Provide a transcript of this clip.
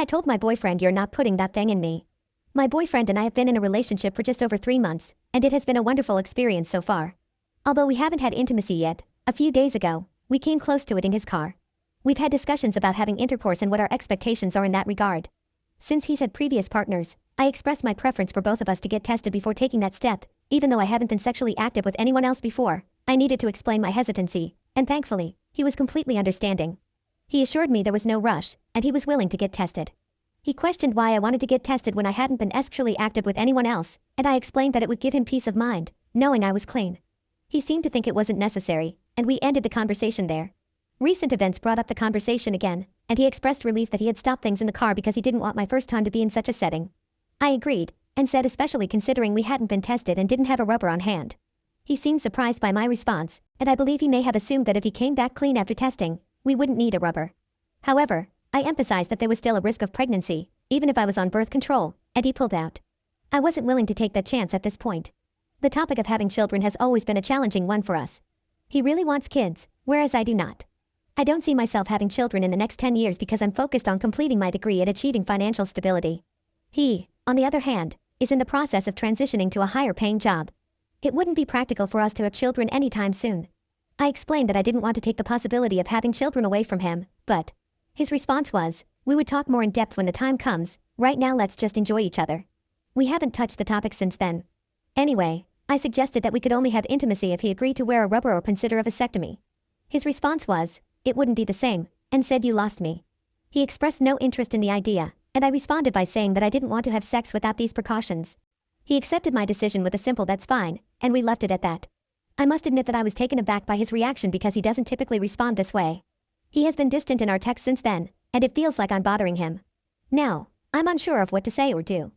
I told my boyfriend you're not putting that thing in me. My boyfriend and I have been in a relationship for just over 3 months, and it has been a wonderful experience so far. Although we haven't had intimacy yet, a few days ago, we came close to it in his car. We've had discussions about having intercourse and what our expectations are in that regard. Since he's had previous partners, I expressed my preference for both of us to get tested before taking that step. Even though I haven't been sexually active with anyone else before, I needed to explain my hesitancy, and thankfully, he was completely understanding. He assured me there was no rush, and he was willing to get tested. He questioned why I wanted to get tested when I hadn't been sexually active with anyone else, and I explained that it would give him peace of mind, knowing I was clean. He seemed to think it wasn't necessary, and we ended the conversation there. Recent events brought up the conversation again, and he expressed relief that he had stopped things in the car because he didn't want my first time to be in such a setting. I agreed, and said especially considering we hadn't been tested and didn't have a rubber on hand. He seemed surprised by my response, and I believe he may have assumed that if he came back clean after testing, we wouldn't need a rubber. However, I emphasized that there was still a risk of pregnancy, even if I was on birth control, and he pulled out. I wasn't willing to take that chance at this point. The topic of having children has always been a challenging one for us. He really wants kids, whereas I do not. I don't see myself having children in the next 10 years because I'm focused on completing my degree and achieving financial stability. He, on the other hand, is in the process of transitioning to a higher-paying job. It wouldn't be practical for us to have children anytime soon. I explained that I didn't want to take the possibility of having children away from him, but his response was, "We would talk more in depth when the time comes, right now let's just enjoy each other." We haven't touched the topic since then. Anyway, I suggested that we could only have intimacy if he agreed to wear a rubber or consider a vasectomy. His response was, "It wouldn't be the same," and said you lost me. He expressed no interest in the idea, and I responded by saying that I didn't want to have sex without these precautions. He accepted my decision with a simple "that's fine," and we left it at that. I must admit that I was taken aback by his reaction because he doesn't typically respond this way. He has been distant in our texts since then, and it feels like I'm bothering him. Now, I'm unsure of what to say or do.